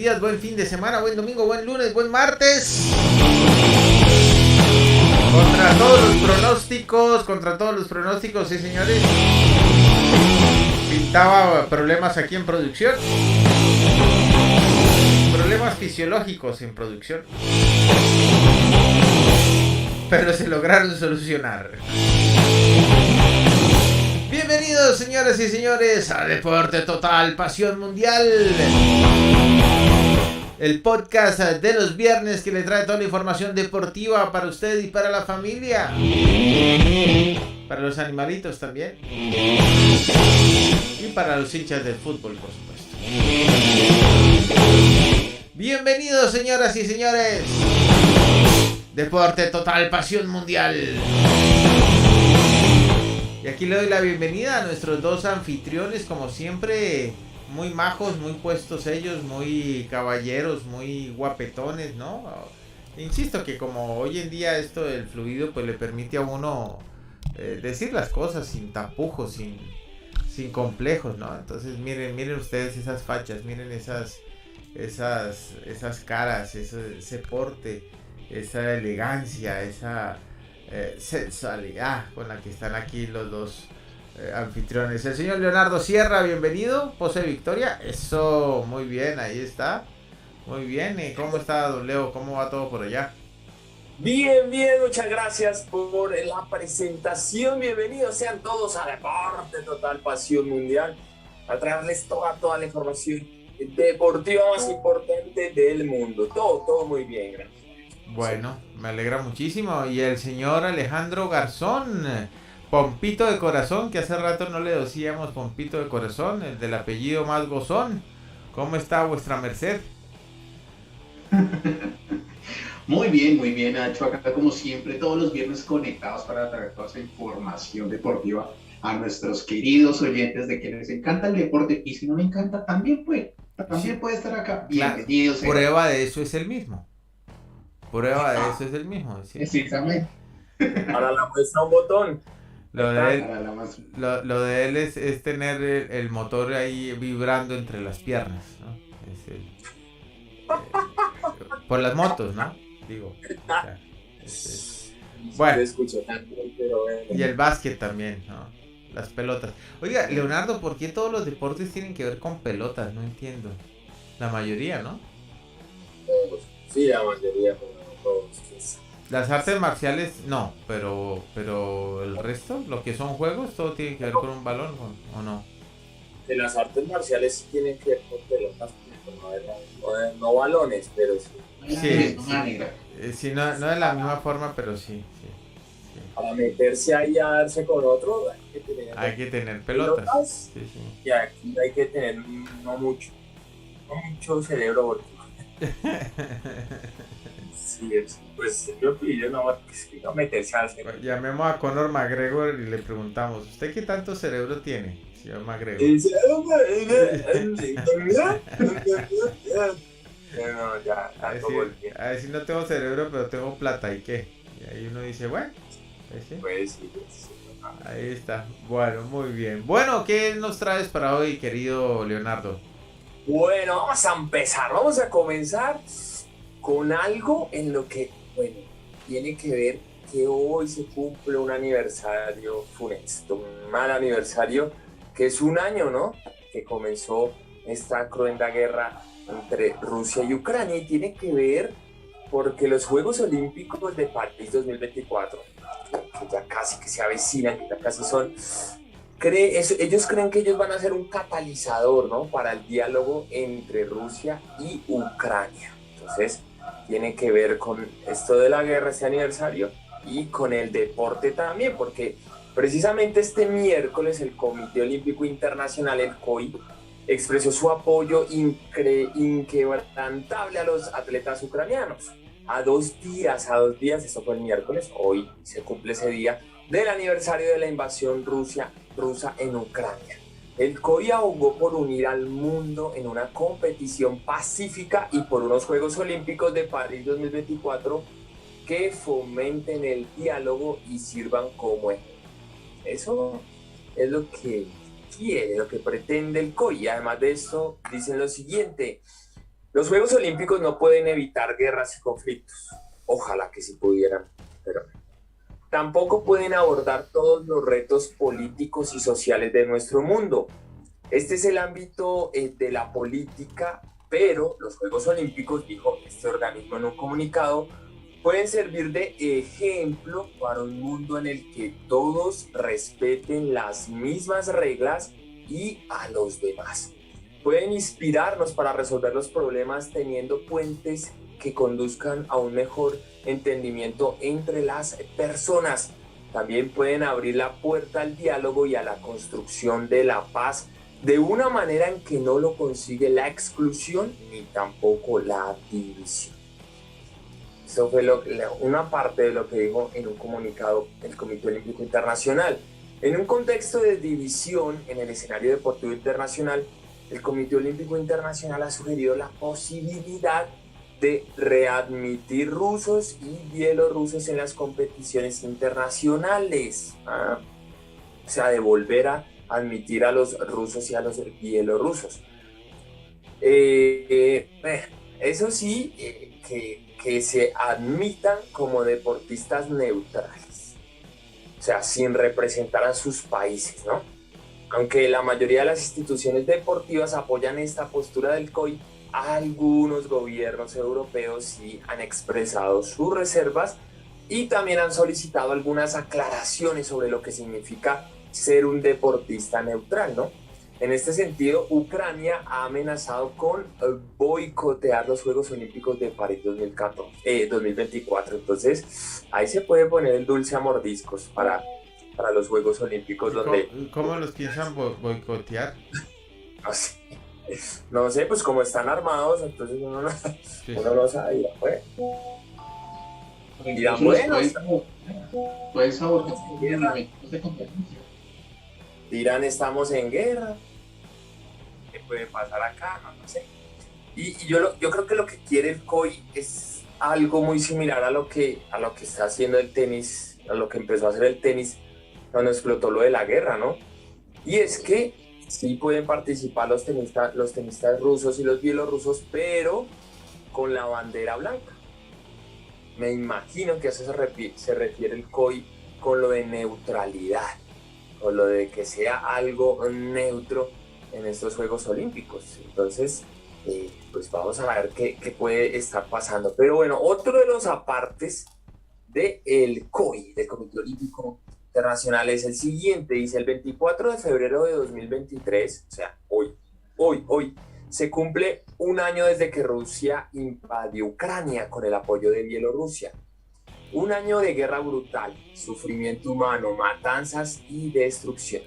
días, buen fin de semana, buen domingo, buen lunes, buen martes. Contra todos los pronósticos, sí señores. Pintaba problemas aquí en producción. Problemas fisiológicos en producción. Pero se lograron solucionar. Bienvenidos, señoras y señores, a Deporte Total Pasión Mundial. El podcast de los viernes que le trae toda la información deportiva para usted y para la familia. Para los animalitos también. Y para los hinchas del fútbol, por supuesto. Bienvenidos, señoras y señores. Deporte Total Pasión Mundial. Y aquí le doy la bienvenida a nuestros dos anfitriones, como siempre, muy majos, muy puestos ellos, muy caballeros, muy guapetones, ¿no? Insisto que como hoy en día esto del fluido pues le permite a uno decir las cosas sin tapujos, sin complejos, ¿no? Entonces miren ustedes esas fachas, miren esas caras, ese porte, esa elegancia, esa sensualidad con la que están aquí los dos anfitriones. El señor Leonardo Sierra, bienvenido. Pose de victoria. Eso, muy bien, ahí está. Muy bien. ¿Cómo está, don Leo? ¿Cómo va todo por allá? Bien, muchas gracias por la presentación. Bienvenidos sean todos a Deporte Total Pasión Mundial, a traerles toda la información deportiva más importante del mundo. Todo muy bien, gracias. Bueno, me alegra muchísimo. Y el señor Alejandro Garzón, Pompito de Corazón, que hace rato no le decíamos Pompito de Corazón, el del apellido más gozón. ¿Cómo está vuestra merced? Muy bien, Nacho, acá como siempre, todos los viernes conectados para traer toda esa información deportiva a nuestros queridos oyentes de que les encanta el deporte, y si no le encanta, también puede estar acá. Bienvenidos. Claro, prueba de eso es el mismo. ¿Sí? Precisamente. Ahora la muestra un botón. Lo de él es tener el motor ahí vibrando entre las piernas, ¿no? Por las motos, ¿no? Digo. Bueno. Y el básquet también, ¿no? Las pelotas. Oiga, Leonardo, ¿por qué todos los deportes tienen que ver con pelotas? No entiendo. La mayoría, ¿no? Sí, la mayoría, pero no todos. Las artes marciales, no, pero el resto, lo que son juegos, todo tiene que ver con un balón, ¿o no? En las artes marciales sí tienen que ver con pelotas, no balones, pero sí. Sí, no de la misma forma, pero sí. Para meterse ahí a darse con otro, hay que tener pelotas. Sí. Y aquí hay que tener no mucho cerebro, porque sí, pues yo pido no meterse al cerebro. Llamemos a Conor McGregor y le preguntamos, ¿usted qué tanto cerebro tiene, señor McGregor? No, ya, a decir no tengo cerebro, pero tengo plata, ¿y qué? Y ahí uno dice, bueno, pues sí. Ahí está. Bueno, muy bien. Bueno, ¿qué nos traes para hoy, querido Leonardo? Bueno, vamos a comenzar con algo en lo que, tiene que ver que hoy se cumple un aniversario funesto, un mal aniversario, que es un año, ¿no? Que comenzó esta cruenta guerra entre Rusia y Ucrania, y tiene que ver porque los Juegos Olímpicos de París 2024, que ya casi que se avecinan, que ya casi son, ellos creen que ellos van a ser un catalizador, ¿no? Para el diálogo entre Rusia y Ucrania. Entonces, tiene que ver con esto de la guerra, este aniversario, y con el deporte también, porque precisamente este miércoles el Comité Olímpico Internacional, el COI, expresó su apoyo inquebrantable a los atletas ucranianos. A dos días, esto fue el miércoles, hoy se cumple ese día, del aniversario de la invasión rusa en Ucrania. El COI abogó por unir al mundo en una competición pacífica y por unos Juegos Olímpicos de París 2024 que fomenten el diálogo y sirvan como ejemplo. Eso es lo que quiere, lo que pretende el COI. Además de eso, dicen lo siguiente: Los Juegos Olímpicos no pueden evitar guerras y conflictos. Ojalá que sí pudieran, pero tampoco pueden abordar todos los retos políticos y sociales de nuestro mundo. Este es el ámbito de la política, pero los Juegos Olímpicos, dijo este organismo en un comunicado, pueden servir de ejemplo para un mundo en el que todos respeten las mismas reglas y a los demás. Pueden inspirarnos para resolver los problemas teniendo puentes que conduzcan a un mejor entendimiento entre las personas. También pueden abrir la puerta al diálogo y a la construcción de la paz de una manera en que no lo consigue la exclusión ni tampoco la división. Eso fue una parte de lo que dijo en un comunicado el Comité Olímpico Internacional. En un contexto de división en el escenario deportivo internacional, el Comité Olímpico Internacional ha sugerido la posibilidad de readmitir rusos y bielorrusos en las competiciones internacionales. O sea, de volver a admitir a los rusos y a los bielorrusos. Eso sí, que se admitan como deportistas neutrales, o sea, sin representar a sus países, ¿no? Aunque la mayoría de las instituciones deportivas apoyan esta postura del COI, algunos gobiernos europeos sí han expresado sus reservas y también han solicitado algunas aclaraciones sobre lo que significa ser un deportista neutral, ¿no? En este sentido, Ucrania ha amenazado con boicotear los Juegos Olímpicos de París 2024. Entonces, ahí se puede poner el dulce a mordiscos para los Juegos Olímpicos. ¿Cómo los piensan boicotear? No sé, pues como están armados, entonces uno no sabe. Pues. Dirán, bueno, pueden sabotear de competencia. Dirán, estamos en guerra. ¿Qué puede pasar acá? No sé. Y yo creo que lo que quiere el COI es algo muy similar a lo que está haciendo el tenis, a lo que empezó a hacer el tenis cuando explotó lo de la guerra, ¿no? Y es que sí pueden participar los tenistas rusos y los bielorrusos, pero con la bandera blanca. Me imagino que a eso se refiere el COI con lo de neutralidad, o lo de que sea algo neutro en estos Juegos Olímpicos. Entonces, pues vamos a ver qué puede estar pasando. Pero bueno, otro de los apartes del COI, del Comité Olímpico Internacional, es el siguiente. Dice, el 24 de febrero de 2023, o sea, hoy, se cumple un año desde que Rusia invadió Ucrania con el apoyo de Bielorrusia. Un año de guerra brutal, sufrimiento humano, matanzas y destrucción,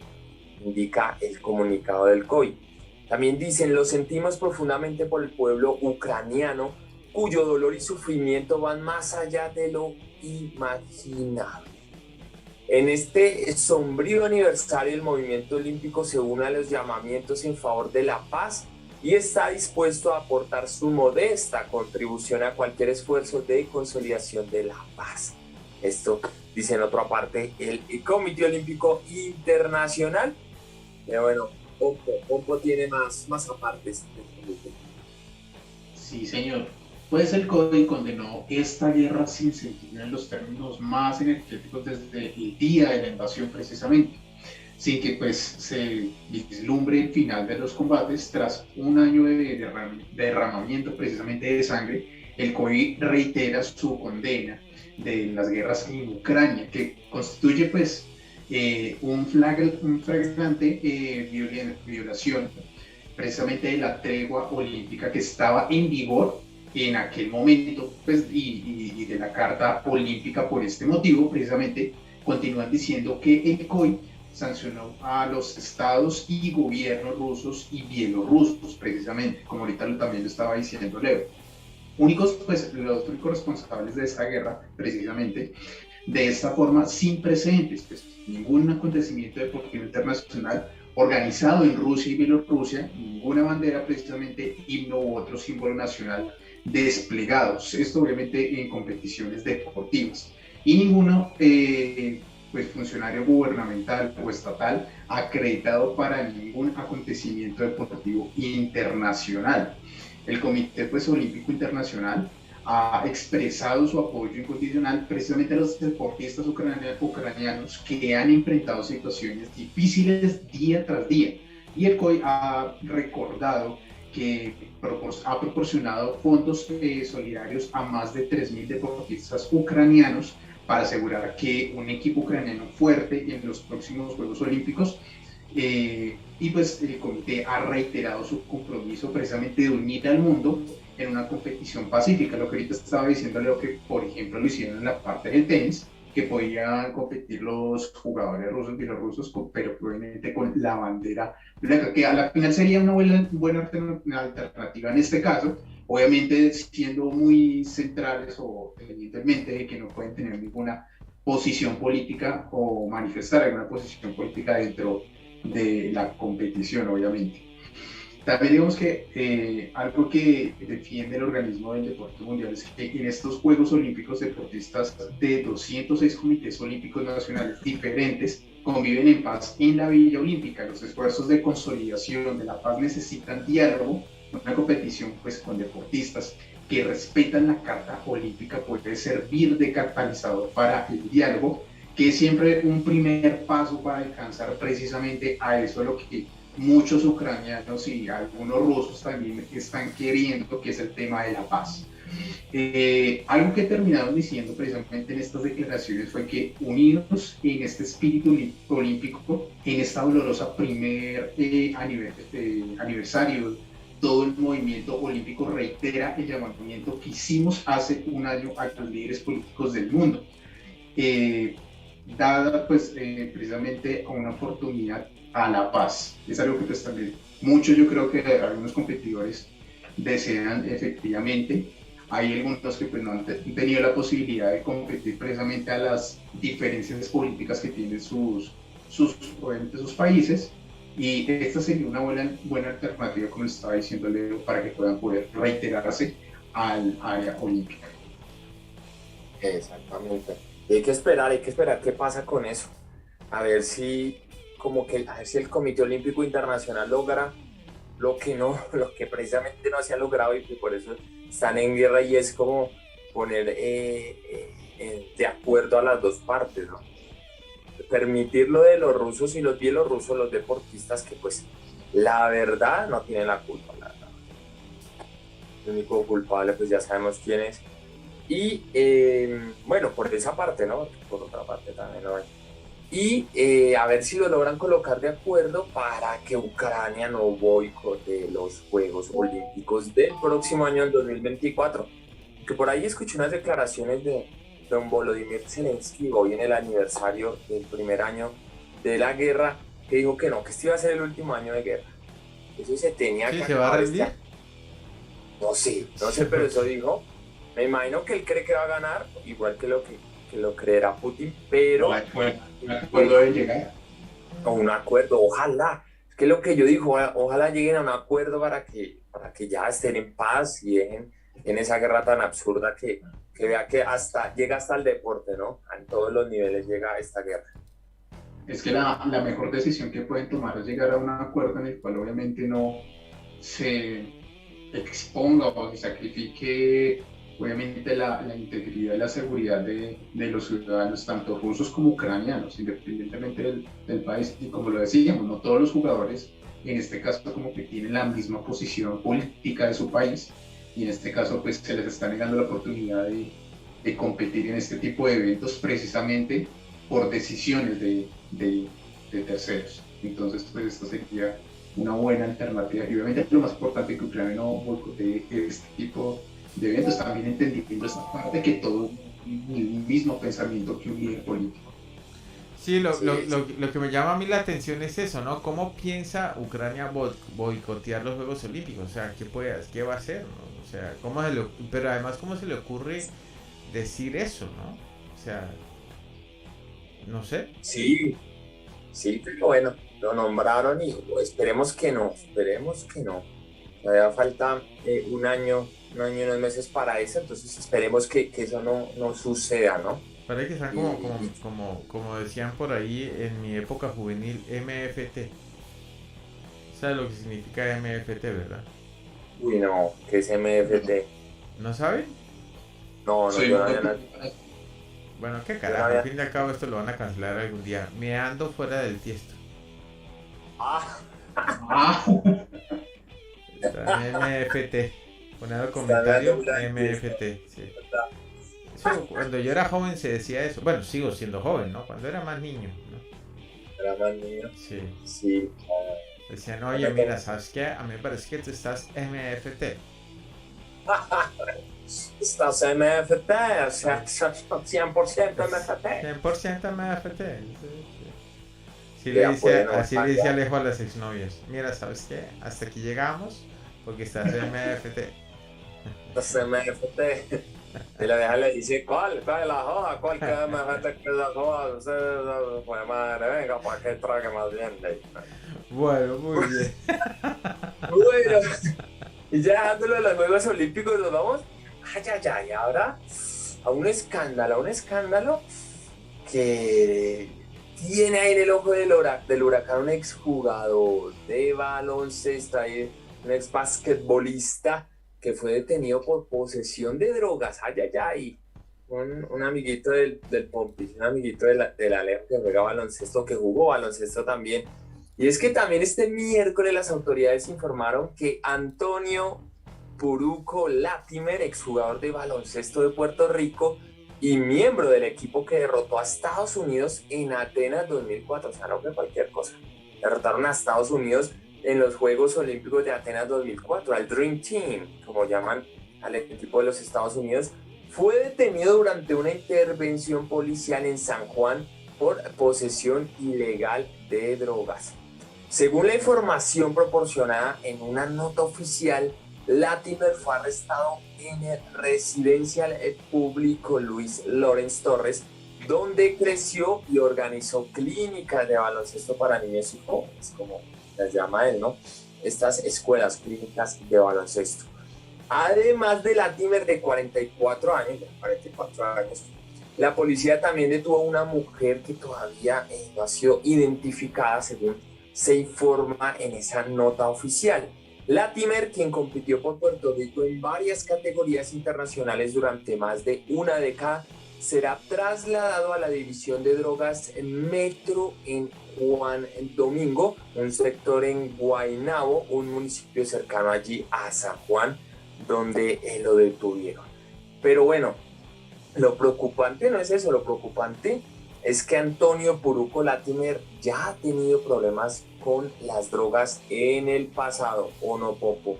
indica el comunicado del COI. También dicen, lo sentimos profundamente por el pueblo ucraniano, cuyo dolor y sufrimiento van más allá de lo imaginado. En este sombrío aniversario, el movimiento olímpico se une a los llamamientos en favor de la paz y está dispuesto a aportar su modesta contribución a cualquier esfuerzo de consolidación de la paz. Esto dice en otra parte el Comité Olímpico Internacional. Pero bueno, Pompo tiene más apartes. Sí, señor. Pues el COI condenó esta guerra sin sentido en los términos más energéticos desde el día de la invasión precisamente, sin que pues se vislumbre el final de los combates. Tras un año de derramamiento precisamente de sangre, el COI reitera su condena de las guerras en Ucrania, que constituye pues un flagrante violación precisamente de la tregua olímpica que estaba en vigor en aquel momento, pues, y de la Carta Olímpica. Por este motivo, precisamente, continúan diciendo que el COI sancionó a los estados y gobiernos rusos y bielorrusos, precisamente, como ahorita también lo estaba diciendo Leo. Los únicos responsables de esta guerra, precisamente, de esta forma sin precedentes, pues ningún acontecimiento deportivo internacional organizado en Rusia y Bielorrusia, ninguna bandera, precisamente, himno u otro símbolo nacional desplegados, esto obviamente en competiciones deportivas, y ninguno pues funcionario gubernamental o estatal acreditado para ningún acontecimiento deportivo internacional. el Comité pues, Olímpico Internacional ha expresado su apoyo incondicional precisamente a los deportistas ucranianos que han enfrentado situaciones difíciles día tras día. Y el COI ha recordado que ha proporcionado fondos solidarios a más de 3.000 deportistas ucranianos para asegurar que un equipo ucraniano fuerte en los próximos Juegos Olímpicos. Y pues el comité ha reiterado su compromiso precisamente de unir al mundo en una competición pacífica. Lo que ahorita estaba diciéndole, lo que por ejemplo lo hicieron en la parte del tenis, que podían competir los jugadores rusos, bielorrusos, pero probablemente con la bandera blanca, que a la final sería una buena alternativa en este caso, obviamente siendo muy centrales o evidentemente de que no pueden tener ninguna posición política o manifestar alguna posición política dentro de la competición, obviamente. También digamos que algo que defiende el organismo del deporte mundial es que en estos Juegos Olímpicos deportistas de 206 comités olímpicos nacionales diferentes conviven en paz en la Villa Olímpica. Los esfuerzos de consolidación de la paz necesitan diálogo. Una competición pues con deportistas que respetan la Carta Olímpica puede servir de catalizador para el diálogo, que es siempre un primer paso para alcanzar precisamente a eso lo que muchos ucranianos y algunos rusos también están queriendo, que es el tema de la paz. Algo que terminaron diciendo precisamente en estas declaraciones fue que unidos en este espíritu olímpico, en esta dolorosa primer aniversario, todo el movimiento olímpico reitera el llamamiento que hicimos hace un año a los líderes políticos del mundo, dada pues precisamente a una oportunidad a la paz. Es algo que pues también muchos, yo creo que algunos competidores desean efectivamente. Hay algunos que pues no han tenido la posibilidad de competir precisamente a las diferencias políticas que tienen sus países, y esta sería una buena alternativa, como les estaba diciendo Leo, para que puedan poder reiterarse al área olímpica. Exactamente. Y hay que esperar qué pasa con eso. A ver si el Comité Olímpico Internacional logra lo que precisamente no se ha logrado, y que por eso están en guerra, y es como poner de acuerdo a las dos partes, ¿no? Permitir lo de los rusos y los bielorrusos, los deportistas que pues la verdad no tienen la culpa, la verdad. El único culpable pues ya sabemos quién es. Y bueno, por esa parte, ¿no? Por otra parte también lo hay. Y a ver si lo logran colocar de acuerdo para que Ucrania no boicote los Juegos Olímpicos del próximo año, en 2024. Que por ahí escuché unas declaraciones de don Volodymyr Zelensky hoy en el aniversario del primer año de la guerra, que dijo que no, que este iba a ser el último año de guerra. Eso se tenía que acabar. ¿Se va a rendir? No sé, pero eso dijo. Me imagino que él cree que va a ganar, igual que lo creerá Putin, pero... ¿Un acuerdo de llegar? O un acuerdo, ojalá. Es que lo que yo digo, ojalá lleguen a un acuerdo para que ya estén en paz y dejen en esa guerra tan absurda que vea que llega hasta el deporte, ¿no? En todos los niveles llega esta guerra. Es que la mejor decisión que pueden tomar es llegar a un acuerdo en el cual obviamente no se exponga o se sacrifique obviamente la integridad y la seguridad de los ciudadanos, tanto rusos como ucranianos, independientemente del país. Y como lo decíamos, no todos los jugadores, en este caso, como que tienen la misma posición política de su país, y en este caso pues se les está negando la oportunidad de competir en este tipo de eventos precisamente por decisiones de terceros. Entonces pues esto sería una buena alternativa, y obviamente lo más importante es que Ucrania no boicotee este tipo de eventos, también entendiendo esta parte que todo el mismo pensamiento que un líder político. Sí, lo que me llama a mí la atención es eso, ¿no? ¿Cómo piensa Ucrania boicotear los Juegos Olímpicos? O sea, ¿qué va a hacer? ¿No? O sea, pero además, ¿cómo se le ocurre decir eso, no? O sea, no sé. Sí, pero bueno, lo nombraron y esperemos que no. Todavía falta un año y unos meses para eso, entonces esperemos que eso no suceda, ¿no? Parece que están como decían por ahí en mi época juvenil, MFT. ¿Sabes lo que significa MFT, verdad? Uy, no, ¿qué es MFT? ¿No saben? No, Soy yo no muy había nada. Bueno, qué Yo no carajo, al había... fin y al cabo esto lo van a cancelar algún día. Me ando fuera del tiesto. Ah, Ah, Está en MFT. Poner están dando comentario una fiesta. MFT, sí. Eso, cuando yo era joven se decía eso. Bueno, sigo siendo joven, ¿no? Cuando era más niño, ¿no? Era más niño. Sí. Sí. Decían, oye, mira, ¿sabes qué? A mí me parece que tú estás MFT. Estás MFT, o sea, 100% MFT. 100% MFT. Sí, sí. Sí le Ya, dice, bueno, así le dice Alejo a las exnovias. Mira, ¿sabes qué? Hasta aquí llegamos porque estás MFT. estás MFT. Y la vieja le dice, ¿cuál? ¿Cuál es la joda? ¿Cuál que MFT que es la joda? Pues madre, venga, ¿para qué trague más bien? Bueno, muy bien. Bueno, y ya dejándolo de los Juegos Olímpicos, nos vamos. Ay, ay, ay, ahora a un escándalo que tiene ahí en el ojo del huracán un exjugador de baloncesto, un ex basquetbolista que fue detenido por posesión de drogas. Ay, ay, ay. Un amiguito del Pompis, un amiguito del Alejo que juega baloncesto, que jugó baloncesto también. Y es que también este miércoles las autoridades informaron que Antonio Puruco Latimer, exjugador de baloncesto de Puerto Rico y miembro del equipo que derrotó a Estados Unidos en Atenas 2004, o sea, no fue cualquier cosa. Derrotaron a Estados Unidos en los Juegos Olímpicos de Atenas 2004, al Dream Team, como llaman al equipo de los Estados Unidos, fue detenido durante una intervención policial en San Juan por posesión ilegal de drogas. Según la información proporcionada en una nota oficial, Latimer fue arrestado en el residencial público Luis Lorenz Torres, donde creció y organizó clínicas de baloncesto para niños y jóvenes, como las llama él, ¿no? Estas escuelas clínicas de baloncesto. Además de Latimer de 44 años, la policía también detuvo a una mujer que todavía no ha sido identificada, según se informa en esa nota oficial. Latimer, quien compitió por Puerto Rico en varias categorías internacionales durante más de una década, será trasladado a la división de drogas Metro en Juan Domingo, un sector en Guaynabo, un municipio cercano allí a San Juan, donde lo detuvieron. Pero bueno, lo preocupante no es eso, lo preocupante es que Antonio Puruco Latimer ya ha tenido problemas con las drogas en el pasado, ¿o no, Popo?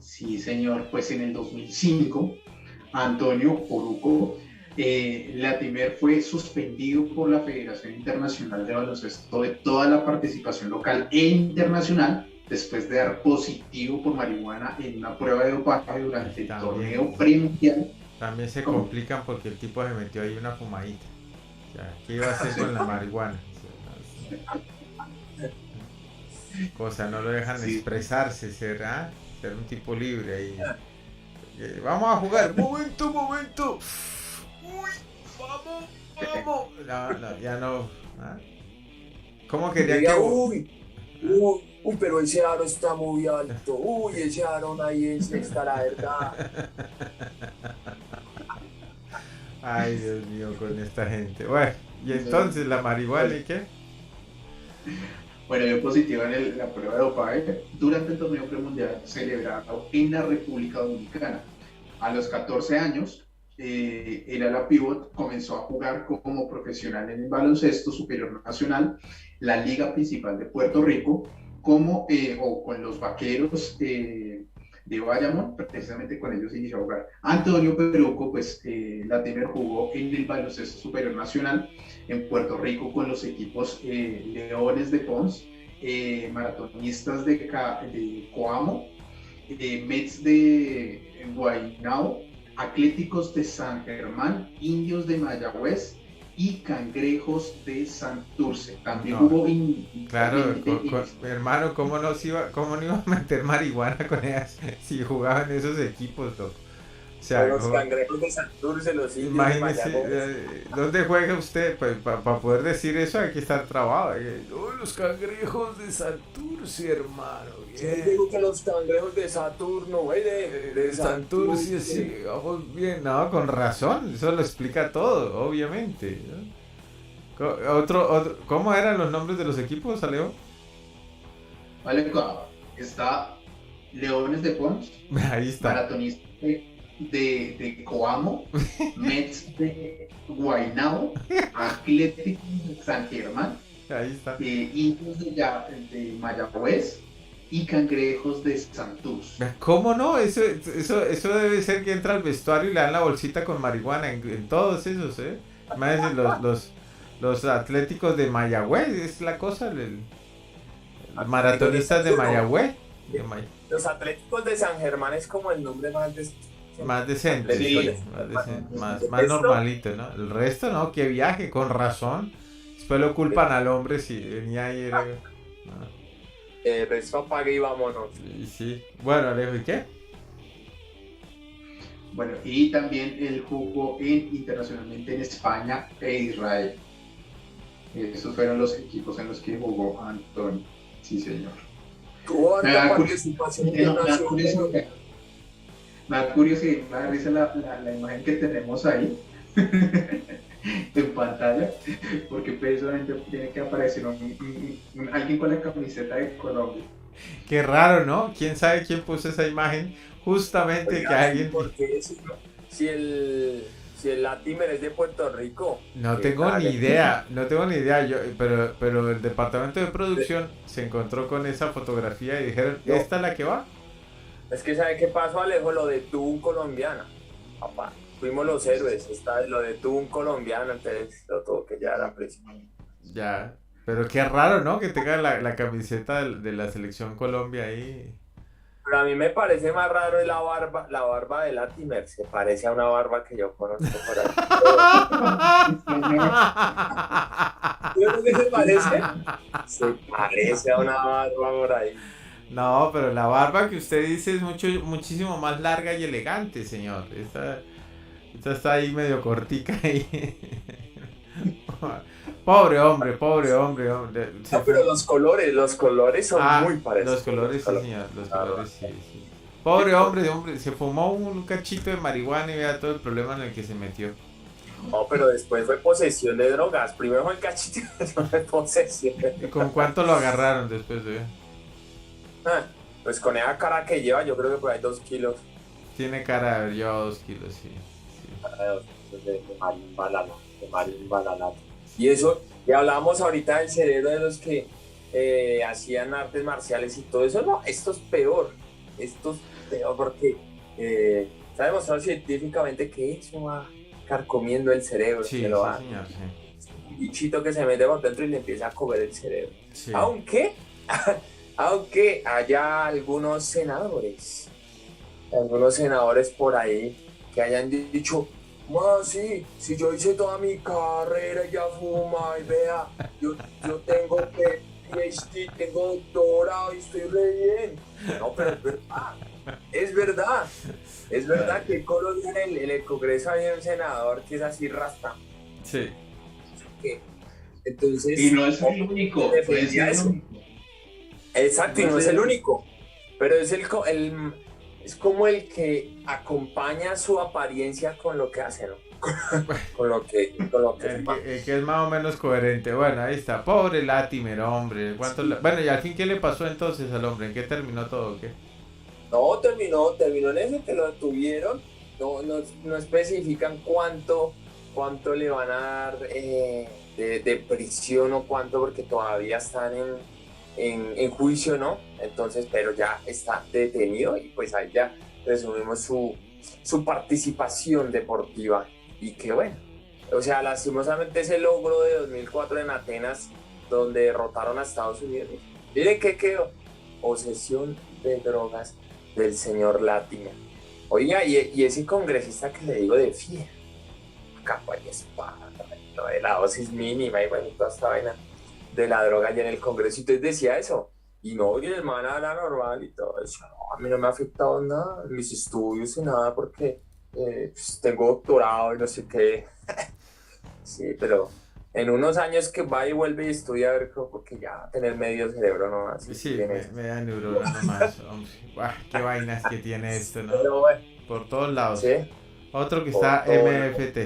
sí, señor. Pues en el 2005, Antonio Puruco Latimer fue suspendido por la Federación Internacional de Baloncesto de toda la participación local e internacional después de dar positivo por marihuana en una prueba de dopaje durante el torneo premundial. También se complican porque el tipo se metió ahí una fumadita. O sea, ¿qué iba a hacer con la marihuana? Cosa, no lo dejan expresarse, ser un tipo libre ahí. Vamos a jugar. Momento. Uy, vamos. No, ya no. ¿Cómo quería que... Uy, pero ese aro está muy alto. Uy, ese aro ahí está la verdad. Ay, Dios mío, con esta gente. Bueno, y entonces la marihuana, ¿y qué? Bueno, dio positiva en la prueba de dopaje durante el torneo premundial celebrado en la República Dominicana. A los 14 años, el ala pívot comenzó a jugar como profesional en el baloncesto superior nacional, la liga principal de Puerto Rico, o con los Vaqueros de Bayamón, precisamente con ellos inició a jugar. Antonio Puruco, pues Latimer jugó en el baloncesto superior nacional en Puerto Rico con los equipos Leones de Ponce, Maratonistas de Coamo, Mets de Guaynabo, Atléticos de San Germán, Indios de Mayagüez y Cangrejos de Santurce. También jugó claro, hermano, ¿cómo no iba a meter marihuana con ellas si jugaban esos equipos, loco? O O los cangrejos de Santurce, los indios de Imagínese, Mayagüez. ¿dónde juega usted? Pues para poder decir eso hay que estar trabado. Oh, los cangrejos de Santurce, hermano. Yo digo que los cangrejos de Saturno, güey, de Santurce, sí, vamos bien. No, con razón, eso lo explica todo, obviamente, ¿no? ¿Cómo eran los nombres de los equipos, Alejo? Vale, está Leones de Pons, Ahí está. Maratonistas de Coamo, Mets de Guaynabo, Atlético de San Germán, Ahí está. Indios de Mayagüez y Cangrejos de Santurce. ¿Cómo no? Eso debe ser que entra al vestuario y le dan la bolsita con marihuana en todos esos, ¿eh? Más los atléticos de Mayagüez, es la cosa, maratonistas de Mayagüez. Los Atléticos de San Germán es como el nombre Más decente, sí, más normalito, ¿no? El resto no, que viaje, con razón. Después lo culpan al hombre si venía y era... ¿no? El resto apague y vámonos. Sí. Bueno, Alejo, ¿y qué? Bueno, y también él jugó internacionalmente en España e Israel. Esos fueron los equipos en los que jugó Antonio. Sí, señor. Tuvo alta participación internacional. Me da curiosidad, me da risa la imagen que tenemos ahí en pantalla, porque precisamente tiene que aparecer alguien con la camiseta de Colombia. Qué raro, ¿no? ¿Quién sabe quién puso esa imagen? Justamente. Oiga, que alguien... Porque si el Latimer es de Puerto Rico. No tengo ni idea, yo, pero el departamento de producción se encontró con esa fotografía y dijeron, ¿esta es la que va? Es que ¿sabe qué pasó, Alejo? Lo de tú colombiana, papá. Fuimos los héroes, lo de tú un colombiano, entonces lo tuvo que llevar a presión. Ya, pero qué raro, ¿no? Que tenga la camiseta de la selección Colombia ahí. Pero a mí me parece más raro la barba de Latimer, se parece a una barba que yo conozco por ahí. ¿Yo qué se parece? Se parece a una barba por ahí. No, pero la barba que usted dice es muchísimo más larga y elegante, señor. Esta está ahí medio cortica ahí. Pobre hombre. No, pero los colores son muy parecidos. Los colores, sí, señor, los colores, sí. Pobre hombre, se fumó un cachito de marihuana y vea todo el problema en el que se metió. No, pero después fue posesión de drogas. Primero fue el cachito y después fue posesión. ¿Y con cuánto lo agarraron después de...? Pues con esa cara que lleva, yo creo que por ahí 2 kilos. Tiene cara de haber llevado 2 kilos, sí. De marín balala. Y eso, y hablábamos ahorita del cerebro de los que hacían artes marciales y todo eso. No, esto es peor porque se ha demostrado científicamente que eso va carcomiendo el cerebro. Sí, señor, sí. Un bichito que se mete por dentro y le empieza a comer el cerebro. Sí. Aunque haya algunos senadores por ahí que hayan dicho, sí, si yo hice toda mi carrera ya fuma y vea, yo tengo PhD, tengo doctorado y estoy re bien. No, pero es verdad que en Colombia en el Congreso hay un senador que es así rasta. Sí. Entonces, y no es el único. Exacto, y no es el único, pero es es como el que acompaña su apariencia con lo que hace, ¿no? con lo que es más o menos coherente. Bueno, ahí está, pobre Latimer, hombre. Bueno, y al fin, ¿qué le pasó entonces al hombre? ¿En qué terminó todo o qué? No, terminó en eso, que lo detuvieron. No especifican cuánto le van a dar de prisión o cuánto, porque todavía están en juicio, ¿no? Entonces, pero ya está detenido y pues ahí ya resumimos su participación deportiva. Y que bueno, o sea, lastimosamente ese logro de 2004 en Atenas, donde derrotaron a Estados Unidos. Miren qué quedó: posesión de drogas del señor Latimer. Oiga, y ese congresista que le digo de FIA, capa y espada, lo de la dosis mínima y bueno, toda esta vaina de la droga allá en el Congreso, y entonces decía eso, y no, y el man habla normal y todo eso. No, a mí no me ha afectado nada en mis estudios y nada, porque pues, tengo doctorado y no sé qué. Sí, pero en unos años que va y vuelve y estudia, a ver, porque ya tener medio cerebro no, así Sí, tienes. me da neurona nomás, hombre. Buah, qué vainas que tiene esto, ¿no? Pero bueno, Por todos lados. sí, Otro que por está todo. MFT.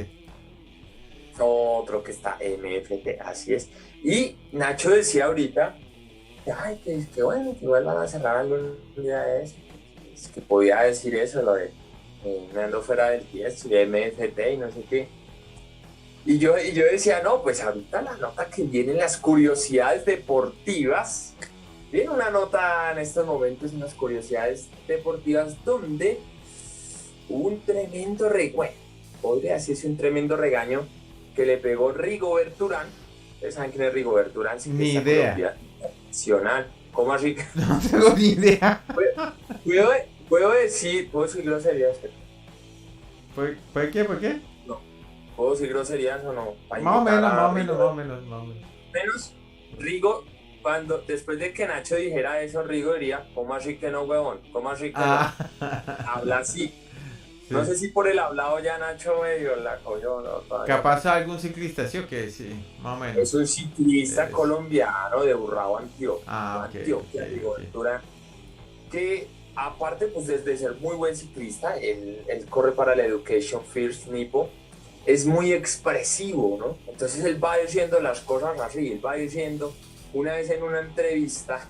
Otro que está MFT, así es. Y Nacho decía ahorita, ay, que bueno, que igual van a cerrar algún día de eso. Es que podía decir eso, lo de me ando fuera del tiesto y MFT y no sé qué. Y yo decía, no, pues ahorita la nota que viene, las curiosidades deportivas. Viene una nota en estos momentos, unas curiosidades deportivas donde hubo un tremendo regaño, podría decirse un tremendo regaño que le pegó Rigobert Urán. ¿Ustedes saben quién es Rigobert Urán? Ni idea. Colombiano, nacional. ¿Cómo así? No tengo ni idea. ¿Puedo decir groserías? ¿Por qué? ¿Por qué? No. ¿Puedo decir groserías o no? Más o menos. Menos Rigo, después de que Nacho dijera eso, Rigo diría, ¿cómo así que no, huevón? ¿Cómo así que no? Habla así. Sí. No sé si por el hablado ya Nacho medio la cogió, ¿no? Capaz algún ciclista, ¿sí o qué? Sí, más o menos. Es un ciclista colombiano de Urrao, Antioquia. Antioquia, Rigobert Urán, que aparte pues de ser muy buen ciclista, él corre para la Education First Nipo, es muy expresivo, ¿no? Entonces él va diciendo las cosas así, él va diciendo, una vez en una entrevista,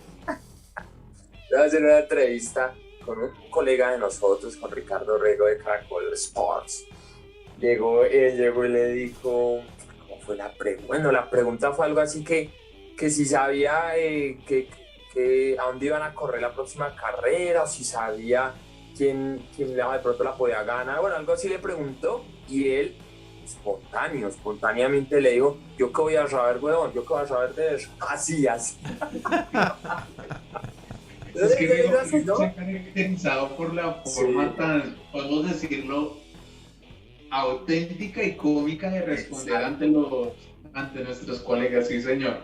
con un colega de nosotros, con Ricardo Rego de Caracol Sports, llegó y le dijo, ¿cómo fue la pregunta? Bueno, la pregunta fue algo así que si sabía que a dónde iban a correr la próxima carrera, o si sabía quién de pronto la podía ganar, bueno, algo así le preguntó, y él, espontáneamente le dijo, ¿yo qué voy a saber, huevón? ¿Yo qué voy a saber de eso? Así. Es que Rigo se ha caracterizado por la forma tan, podemos decirlo, auténtica y cómica de responder ante nuestros colegas, sí señor.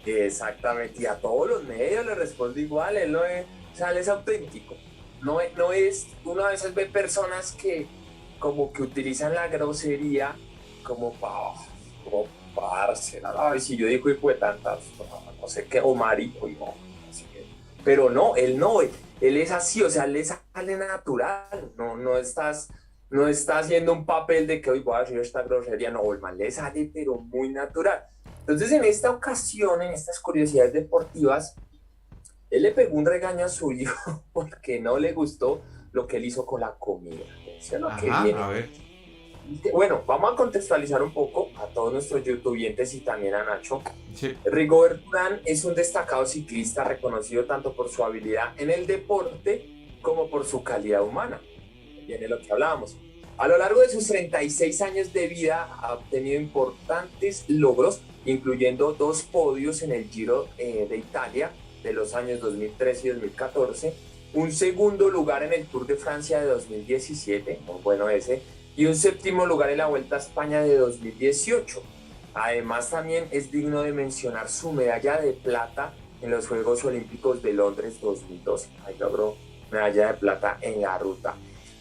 Exactamente, y a todos los medios le responde igual, él no es, o sea, él es auténtico, no es, uno a veces ve personas que como que utilizan la grosería como parce, ay, si yo digo hijo de tantas, no sé qué, o marico, no sé qué, pero no, él es así, o sea, él le sale natural, no está haciendo un papel de que hoy voy a decir esta grosería, no, el man le sale pero muy natural. Entonces en esta ocasión, en estas curiosidades deportivas, él le pegó un regaño a su hijo porque no le gustó lo que él hizo con la comida. A ver. Bueno, vamos a contextualizar un poco a todos nuestros youtubientes y también a Nacho. Sí. Rigobert Urán es un destacado ciclista reconocido tanto por su habilidad en el deporte como por su calidad humana. Viene lo que hablábamos. A lo largo de sus 36 años de vida ha obtenido importantes logros, incluyendo 2 podios en el Giro de Italia de los años 2013 y 2014, un segundo lugar en el Tour de Francia de 2017, muy bueno ese, y un 7º lugar en la Vuelta a España de 2018. Además, también es digno de mencionar su medalla de plata en los Juegos Olímpicos de Londres 2012. Ahí logró medalla de plata en la ruta.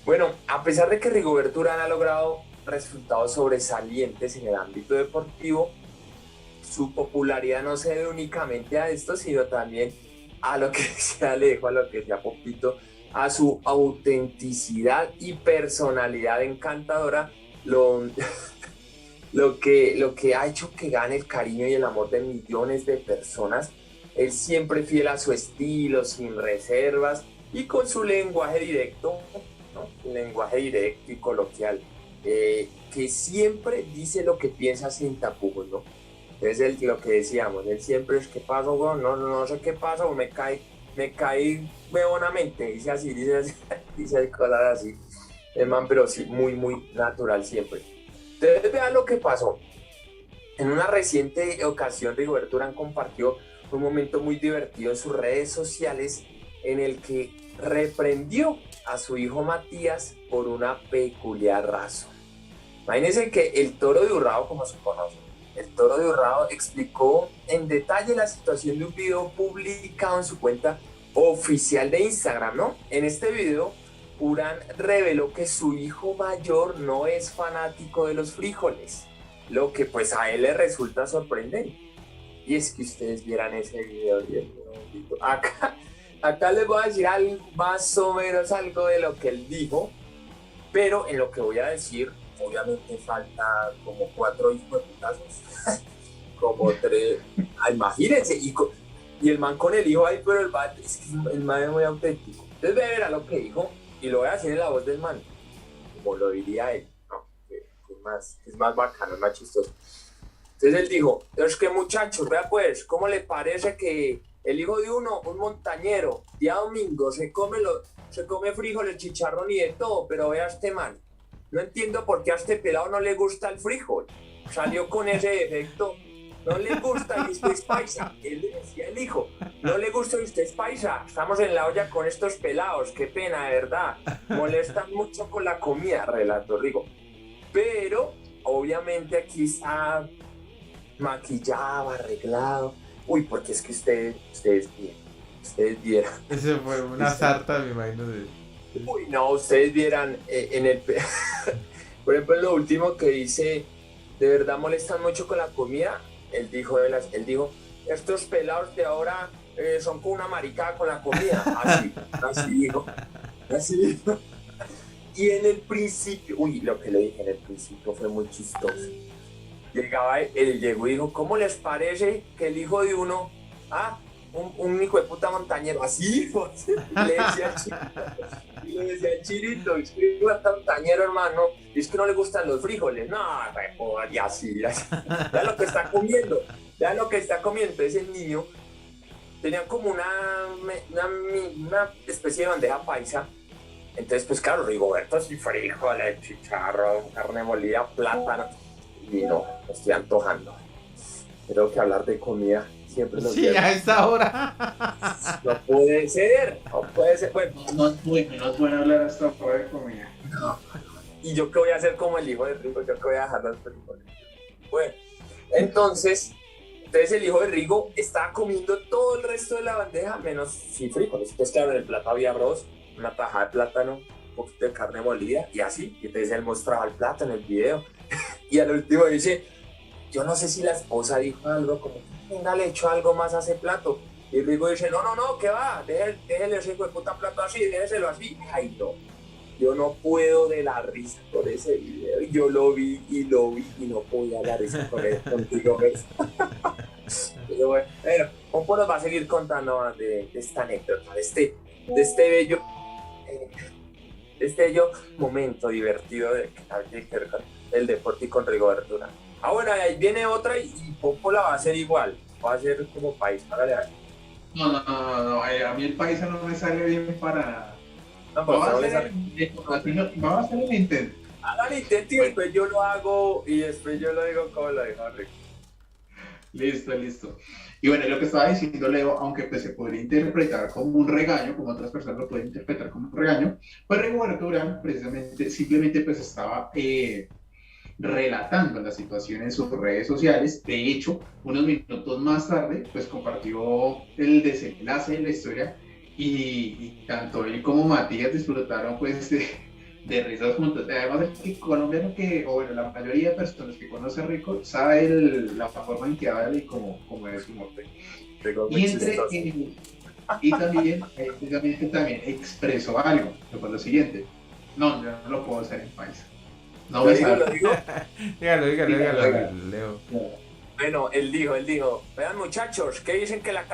Bueno, a pesar de que Rigobert Urán ha logrado resultados sobresalientes en el ámbito deportivo, su popularidad no se debe únicamente a esto, sino también a lo que decía Alejo, a lo que decía Popito, a su autenticidad y personalidad encantadora, lo que ha hecho que gane el cariño y el amor de millones de personas. Él siempre fiel a su estilo, sin reservas y con su lenguaje directo, ¿no? Un lenguaje directo y coloquial, que siempre dice lo que piensa sin tapujos, ¿no? Es lo que decíamos, él siempre es, ¿qué pasa, güey? No sé qué pasa, o me caí huevonamente, dice así, dice cosas así, man, pero sí, muy, muy natural siempre. Entonces vean lo que pasó. En una reciente ocasión, Rigobert Urán compartió un momento muy divertido en sus redes sociales en el que reprendió a su hijo Matías por una peculiar razón. Imagínense que el Toro de Urrao, como se conoce, el Toro de Urrao explicó en detalle la situación de un video publicado en su cuenta oficial de Instagram, ¿no? En este video, Urán reveló que su hijo mayor no es fanático de los frijoles, lo que pues a él le resulta sorprendente. Y es que ustedes vieran ese video, Dios mío, acá les voy a decir algo, más o menos algo de lo que él dijo, pero en lo que voy a decir, obviamente falta como 4 hijos de putazos, como 3, imagínense, y el man con el hijo ahí, pero es que el man es muy auténtico. Entonces verá lo que dijo, y lo voy a decir en la voz del man, como lo diría él, no, que es más bacano, es más chistoso. Entonces él dijo, es que muchachos, vea pues, ¿cómo le parece que el hijo de uno, un montañero, día domingo, se come frijoles, chicharrón y de todo, pero vea este man, no entiendo por qué a este pelado no le gusta el frijol, salió con ese defecto, no le gusta y usted es paisa, él le decía el hijo, no le gusta y usted es paisa, estamos en la olla con estos pelados, qué pena, de verdad, molestan mucho con la comida, relató Rigo, pero obviamente aquí está maquillado, arreglado. Uy, porque es que ustedes vieran. Eso fue una sarta, me imagino. Uy, no, ustedes vieran en el... Por ejemplo, en lo último que dice, de verdad molestan mucho con la comida, él dijo, estos pelados de ahora son como una maricada con la comida. Así dijo. Y en el principio, lo que le dije en el principio fue muy chistoso. Él llegó y dijo, ¿cómo les parece que el hijo de uno, un hijo de puta montañero, así, le decía al Chirito, es que hijo de puta montañero, hermano, es que no le gustan los frijoles, no, y así, ya lo que está comiendo, entonces el niño tenía como una especie de bandeja paisa, entonces pues claro, Rigoberto así, frijoles, chicharrón, carne molida, plátano, y no, me estoy antojando. Creo que hablar de comida siempre nos lleva. A esta hora. No puede ser. Bueno, no es bueno hablar hasta hora de comida. No. Y yo qué voy a hacer como el hijo de Rigo, yo qué voy a dejar los frijoles. Bueno, entonces el hijo de Rigo estaba comiendo todo el resto de la bandeja, menos sin frijoles. Entonces claro, en el plato había arroz, una tajada de plátano, un poquito de carne molida y así. Y entonces él mostraba el plato en el video. Y al último dice, yo no sé si la esposa dijo algo como, venga, le echo algo más a ese plato. Y Rigo dice, no, ¿qué va? Déjele ese hijo de puta plato así, déjeselo así. Ay, no, yo no puedo de la risa con ese video. Yo lo vi y no podía la risa con él, contigo. Pero bueno, Pompo nos va a seguir contando de esta anécdota, de este bello momento divertido de el deporte y con Rigoberto Urán. Bueno, ahí viene otra y Pompo la va a hacer igual, va a ser como país, hágale. No, a mí el país no me sale bien para nada. No, pues vamos a hacer el intento. Haga el intento y después yo lo hago y después yo lo digo como lo dijo Rick. Listo. Y bueno, lo que estaba diciendo Leo, aunque pues se podría interpretar como un regaño, como otras personas lo pueden interpretar como un regaño, pues Rigoberto Urán precisamente, simplemente pues estaba relatando la situación en sus redes sociales. De hecho, unos minutos más tarde, pues compartió el desenlace de la historia y tanto él como Matías disfrutaron pues de risas juntos. Además, el colombiano la mayoría de personas que conoce a Rico sabe la forma en que habla y cómo es su norte. Y también, también expresó algo, que fue lo siguiente: no, yo no lo puedo hacer en paisa. No me sale. ¿Lo digo? Dígalo, Leo. Bueno, él dijo, vean muchachos, ¿qué dicen que la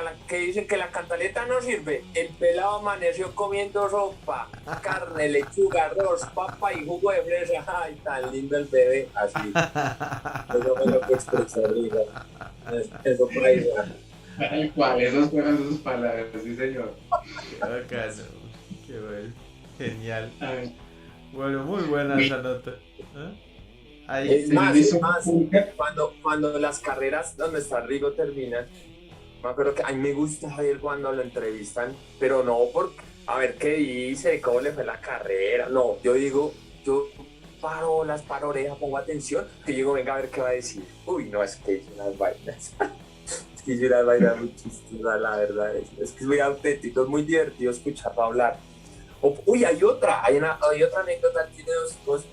cantaleta no sirve? El pelado amaneció comiendo sopa, carne, lechuga, arroz, papa y jugo de fresa. Ay, tan lindo el bebé, así. Eso me lo que expresó, digo. Eso paisa. Tal cual, esas fueron sus palabras, sí señor. Qué bacano, qué bueno, genial. Bueno, muy buena esa nota. Ahí es más, cuando las carreras donde está Rigo terminan, me acuerdo que a mí me gusta ver cuando lo entrevistan, pero no porque, a ver qué dice, cómo le fue la carrera, no, yo paro oreja, pongo atención, que yo digo, venga a ver qué va a decir. Uy, no, es que hice unas vainas, muy chistosas, la verdad, es que es muy auténtico, es muy divertido escucharlo hablar. hay otra anécdota, tiene dos hijos.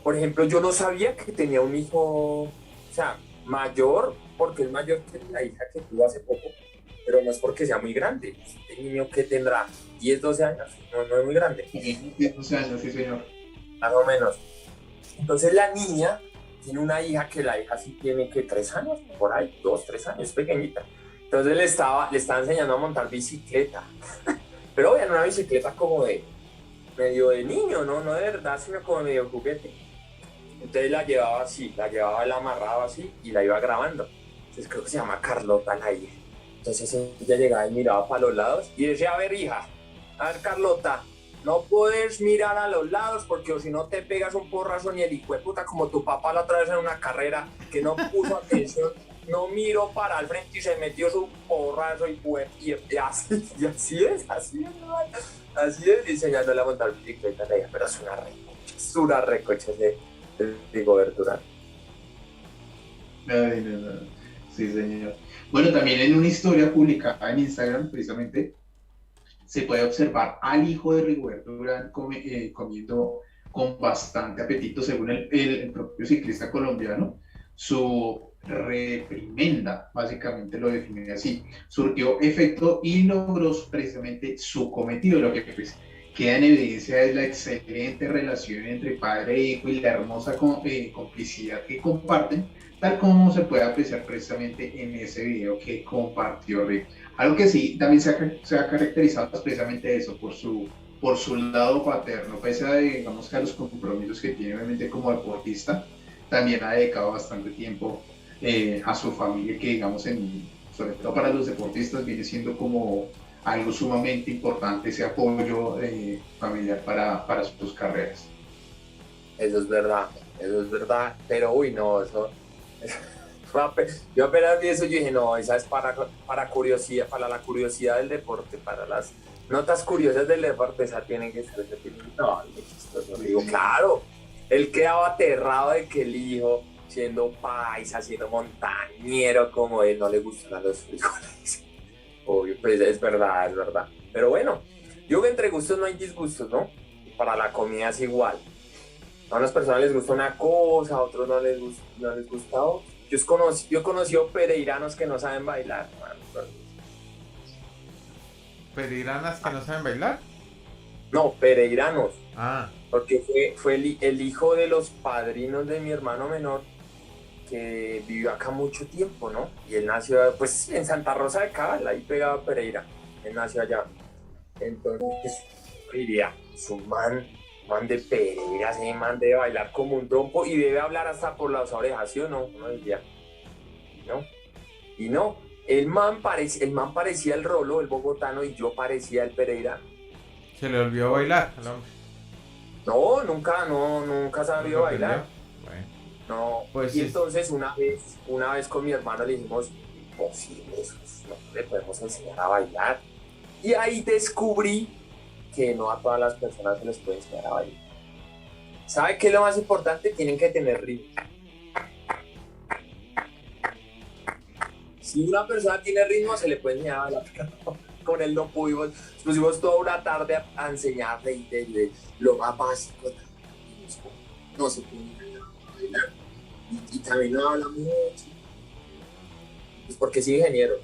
Por ejemplo, yo no sabía que tenía un hijo, o sea, mayor, porque es mayor que la hija que tuvo hace poco, pero no es porque sea muy grande. Este niño que tendrá 10, 12 años, no es muy grande. 10, 12 años, sí, señor. Más o menos. Entonces la niña tiene una hija que la hija sí tiene que 3 años, por ahí, 2, 3 años, pequeñita. Entonces le estaba enseñando a montar bicicleta. Pero obviamente una bicicleta como de medio de niño, no de verdad, sino como medio juguete. Entonces la llevaba, la amarraba así y la iba grabando. Entonces creo que se llama Carlota la hija. Entonces ella llegaba y miraba para los lados y decía, a ver hija, a ver Carlota, no puedes mirar a los lados porque si no te pegas un porrazo ni el hijo de puta como tu papá la otra vez en una carrera que no puso atención, no miró para el frente y se metió su porrazo y así es, enseñándole a montar bicicleta a ella, pero es una recocha de cobertura. Ay, no. Sí, señor. Bueno, también en una historia publicada en Instagram, precisamente, se puede observar al hijo de Rigoberto Urán comiendo con bastante apetito, según el propio ciclista colombiano. Su reprimenda, básicamente lo define así, surtió efecto y logró precisamente su cometido. Lo que pues queda en evidencia es la excelente relación entre padre e hijo y la hermosa complicidad que comparten, tal como se puede apreciar precisamente en ese video que compartió Rick. Algo que sí también se ha caracterizado es precisamente eso, por su lado paterno, pese a, digamos, que a los compromisos que tiene obviamente como deportista, también ha dedicado bastante tiempo a su familia, que digamos, sobre todo para los deportistas, viene siendo como algo sumamente importante ese apoyo familiar para sus carreras. Eso es verdad, pero yo apenas vi eso, yo dije, no, esa es para curiosidad, para la curiosidad del deporte, para las notas curiosas del deporte, esa tienen que ser ese tipo. No, qué chistoso. Digo, claro, él quedaba aterrado de que el hijo, siendo paisa, siendo montañero como él, no le gustan los frijoles. Obvio, pues es verdad. Pero bueno, yo que entre gustos no hay disgustos, ¿no? Para la comida es igual. A unas personas les gusta una cosa, a otros no les gusta otra. Yo he conocido pereiranos que no saben bailar. ¿Pereiranas que no saben bailar? No, pereiranos. Ah. Porque fue el hijo de los padrinos de mi hermano menor que vivió acá mucho tiempo, ¿no? Y él nació, pues, en Santa Rosa de Cabal, ahí pegado a Pereira. Él nació allá. Entonces, diría, es un man de Pereira, ese man debe bailar como un trompo y debe hablar hasta por las orejas, ¿sí o no? Uno diría, y no, el man parecía el Rolo, el bogotano, y yo parecía el Pereira. ¿Se le olvidó bailar al hombre? No, nunca sabía bailar. Bueno. No, pues y entonces una vez con mi hermano le dijimos, imposible, no le podemos enseñar a bailar. Y ahí descubrí que no a todas las personas se les puede enseñar a bailar. ¿Sabe qué es lo más importante? Tienen que tener ritmo. Si una persona tiene ritmo, se le puede enseñar a bailar. Con él no pusimos toda una tarde a enseñarle de lo más básico. No se puede bailar. Y también no habla mucho. Pues porque es ingeniero.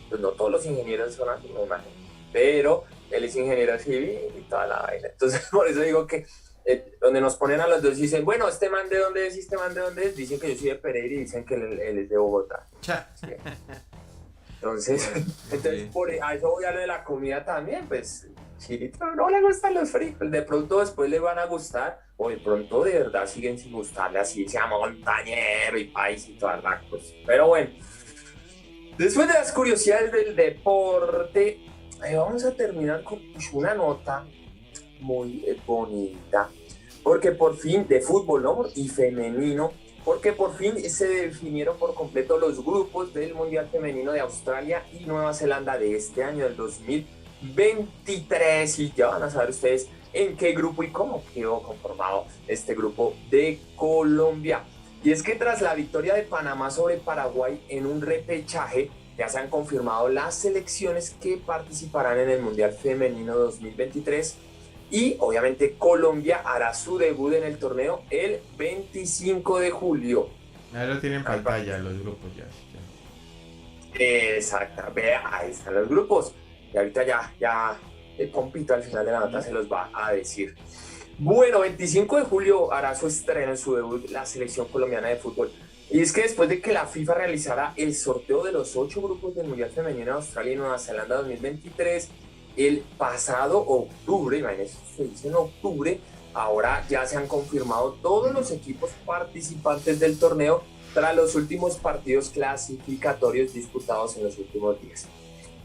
Pues no todos los ingenieros son así, me imagino. Pero él es ingeniero civil y toda la vaina. Entonces, por eso digo que donde nos ponen a los dos y dicen, bueno, ¿este man de dónde es? ¿Y este man de dónde es? Dicen que yo soy de Pereira y dicen que él es de Bogotá. ¿Sí? Entonces a eso voy a lo de la comida también, pues, Chilito no le gustan los frijoles, de pronto después le van a gustar, o de pronto de verdad siguen sin gustarle, así sea montañero y país y todas las cosas. Pero bueno, después de las curiosidades del deporte, vamos a terminar con una nota muy bonita, porque por fin, de fútbol, ¿no? Y femenino, porque por fin se definieron por completo los grupos del Mundial Femenino de Australia y Nueva Zelanda de este año, del 2023, y ya van a saber ustedes en qué grupo y cómo quedó conformado este grupo de Colombia. Y es que tras la victoria de Panamá sobre Paraguay en un repechaje, ya se han confirmado las selecciones que participarán en el Mundial Femenino 2023, Y obviamente Colombia hará su debut en el torneo el 25 de julio. Ahí lo tienen en pantalla los grupos ya. Exacto, vea, ahí están los grupos. Y ahorita ya el compito al final de la nota se los va a decir. Bueno, 25 de julio hará su estreno en su debut la selección colombiana de fútbol. Y es que después de que la FIFA realizara el sorteo de los 8 grupos del Mundial Femenino de Australia y Nueva Zelanda 2023, el pasado octubre, imagínense, se dice en octubre, ahora ya se han confirmado todos los equipos participantes del torneo tras los últimos partidos clasificatorios disputados en los últimos días.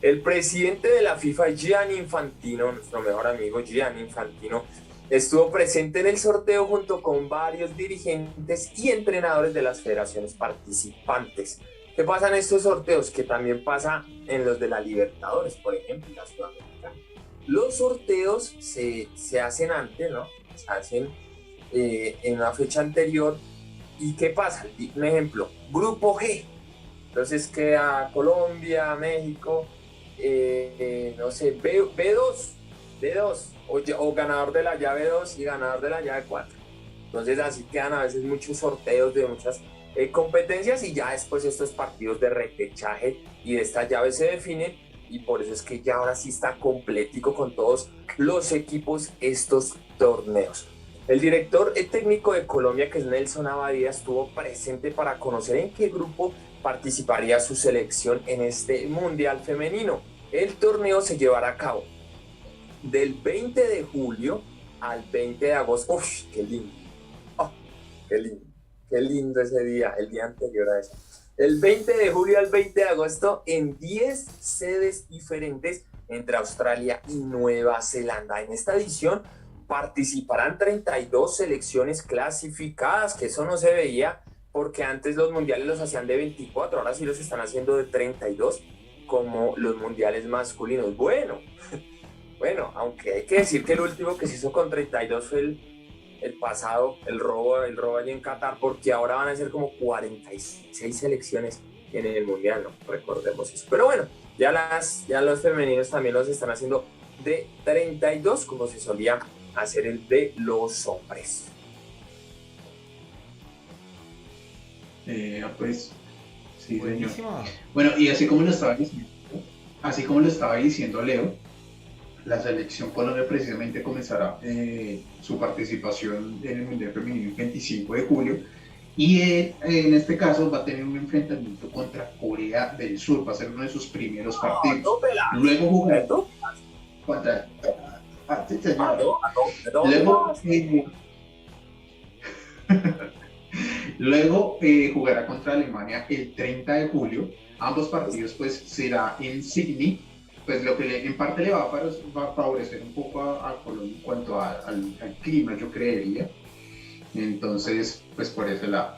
El presidente de la FIFA, Gianni Infantino, nuestro mejor amigo Gianni Infantino, estuvo presente en el sorteo junto con varios dirigentes y entrenadores de las federaciones participantes. ¿Qué pasa en estos sorteos? Que también pasa en los de la Libertadores, por ejemplo, la Sudamericana. Los sorteos se hacen antes, ¿no? Se hacen en una fecha anterior. ¿Y qué pasa? Un ejemplo, Grupo G. Entonces queda Colombia, México, no sé, B2, o ganador de la llave 2 y ganador de la llave 4. Entonces así quedan a veces muchos sorteos de muchas competencias y ya después estos partidos de repechaje y de estas llaves se definen y por eso es que ya ahora sí está completico con todos los equipos estos torneos. El director técnico de Colombia, que es Nelson Abadía, estuvo presente para conocer en qué grupo participaría su selección en este Mundial Femenino. El torneo se llevará a cabo del 20 de julio al 20 de agosto. ¡Uf! ¡Qué lindo! ¡Oh, qué lindo! ¡Qué lindo ese día! El día anterior a eso. El 20 de julio al 20 de agosto en 10 sedes diferentes entre Australia y Nueva Zelanda. En esta edición participarán 32 selecciones clasificadas, que eso no se veía porque antes los mundiales los hacían de 24, ahora sí los están haciendo de 32 como los mundiales masculinos. Bueno, aunque hay que decir que el último que se hizo con 32 fue el pasado, el robo allí en Qatar, porque ahora van a ser como 46 selecciones en el mundial, ¿no? Recordemos eso. Pero bueno, ya los femeninos también los están haciendo de 32, como se solía hacer el de los hombres. Pues sí, buenísimo. Señor. Bueno, y así como lo estaba diciendo Leo, la selección Colombia precisamente comenzará su participación en el Mundial Femenino el 25 de julio y en este caso va a tener un enfrentamiento contra Corea del Sur, va a ser uno de sus primeros partidos. Luego jugará contra... sí, señor. Luego jugará contra Alemania el 30 de julio. Ambos partidos pues será en Sydney, pues lo que en parte le va a favorecer un poco a Colombia en cuanto al clima, yo creería. Entonces, pues por ese lado.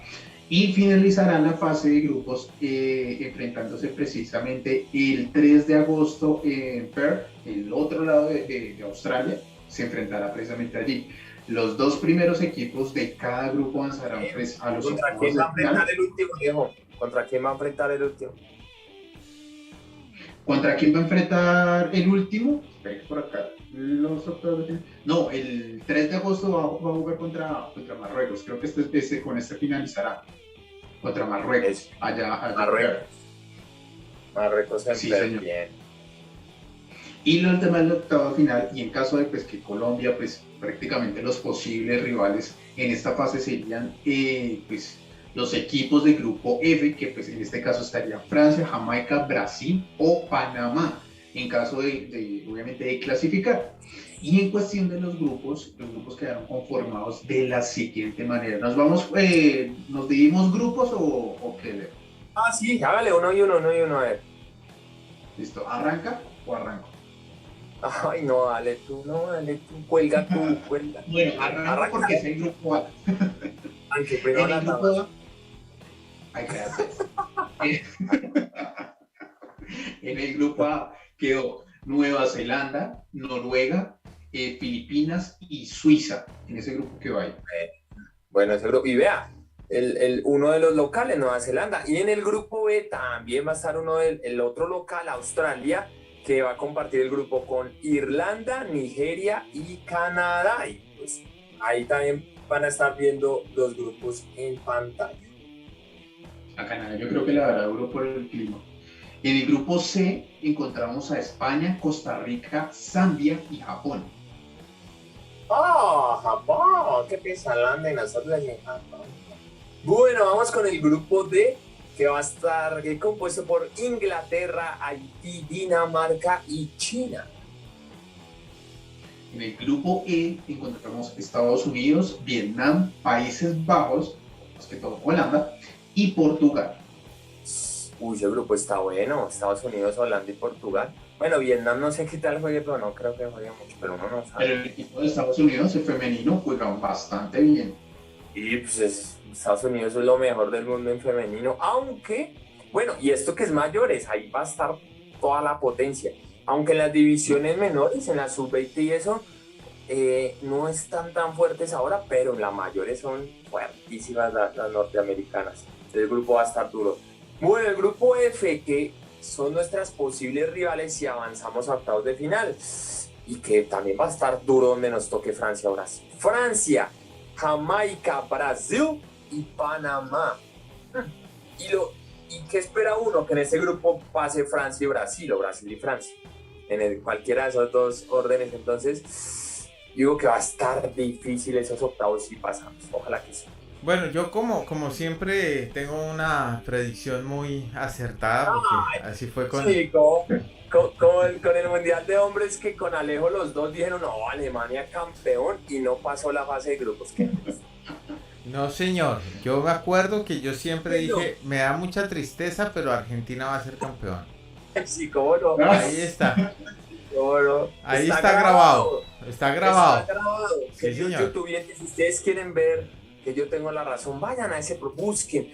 Y finalizarán la fase de grupos enfrentándose precisamente el 3 de agosto en Perth, el otro lado de Australia, se enfrentará precisamente allí. Los dos primeros equipos de cada grupo avanzarán pues, a los ¿Contra quién va a enfrentar el último, viejo? ¿Contra quién va a enfrentar el último? ¿Contra quién va a enfrentar el último? Espera, por acá. No, el 3 de agosto va a jugar contra Marruecos. Creo que con este finalizará. Contra Marruecos. Allá Marruecos sí, señor. Bien. Y los demás del octavo final, y en caso de pues, que Colombia, pues prácticamente los posibles rivales en esta fase serían pues, los equipos del grupo F, que pues en este caso estarían Francia, Jamaica, Brasil o Panamá, en caso obviamente de clasificar. Y en cuestión de los grupos quedaron conformados de la siguiente manera. ¿Nos dividimos grupos o qué, Leo? Sí, hágale uno y uno, a ver. Listo, ¿arranca o arranco? Ay, no, dale tú, cuelga. Bueno, arranca porque es el grupo A. Aunque primero en el grupo A, hay que hacer. En el grupo A quedó Nueva Zelanda, Noruega, Filipinas y Suiza. En ese grupo que va ahí. Bueno, ese grupo, y vea, uno de los locales, Nueva Zelanda, y en el grupo B también va a estar el otro local, Australia, que va a compartir el grupo con Irlanda, Nigeria y Canadá. Y pues ahí también van a estar viendo los grupos en pantalla. A Canadá yo creo que le dará duro por el clima. En el grupo C encontramos a España, Costa Rica, Zambia y Japón. Japón, qué pesalanda y nosotros en Japón. Bueno, vamos con el grupo D, que va a estar compuesto por Inglaterra, Haití, Dinamarca y China. En el grupo E encontramos Estados Unidos, Vietnam, Países Bajos, más que todo Holanda, y Portugal. Uy, ese grupo está bueno. Estados Unidos, Holanda y Portugal. Bueno, Vietnam no sé qué tal juegue, pero no creo que juegue mucho, pero uno no sabe. Pero el equipo de Estados Unidos, el femenino, juega bastante bien. Y pues Estados Unidos es lo mejor del mundo en femenino, aunque, bueno, y esto que es mayores, ahí va a estar toda la potencia. Aunque en las divisiones menores, en la sub-20 y eso, no están tan fuertes ahora, pero en las mayores son fuertísimas las norteamericanas. El grupo va a estar duro. Bueno, el grupo F, que son nuestras posibles rivales si avanzamos a octavos de final, y que también va a estar duro donde nos toque Francia o Brasil. Francia, Jamaica, Brasil y Panamá. ¿Y qué espera uno? Que en ese grupo pase Francia y Brasil, o Brasil y Francia, cualquiera de esos dos órdenes. Entonces digo que va a estar difícil esos octavos si pasamos, ojalá que sí. Bueno, yo como siempre tengo una predicción muy acertada, porque así fue con... Sí, con el Mundial de Hombres, que con Alejo los dos dijeron, no, Alemania campeón, y no pasó la fase de grupos. No, señor, yo me acuerdo que yo siempre dije, me da mucha tristeza, pero Argentina va a ser campeón. Sí, cómo no. Ahí está. Ahí está grabado. Está grabado. Sí, señor. YouTubientes, si ustedes quieren ver que yo tengo la razón, vayan a busquen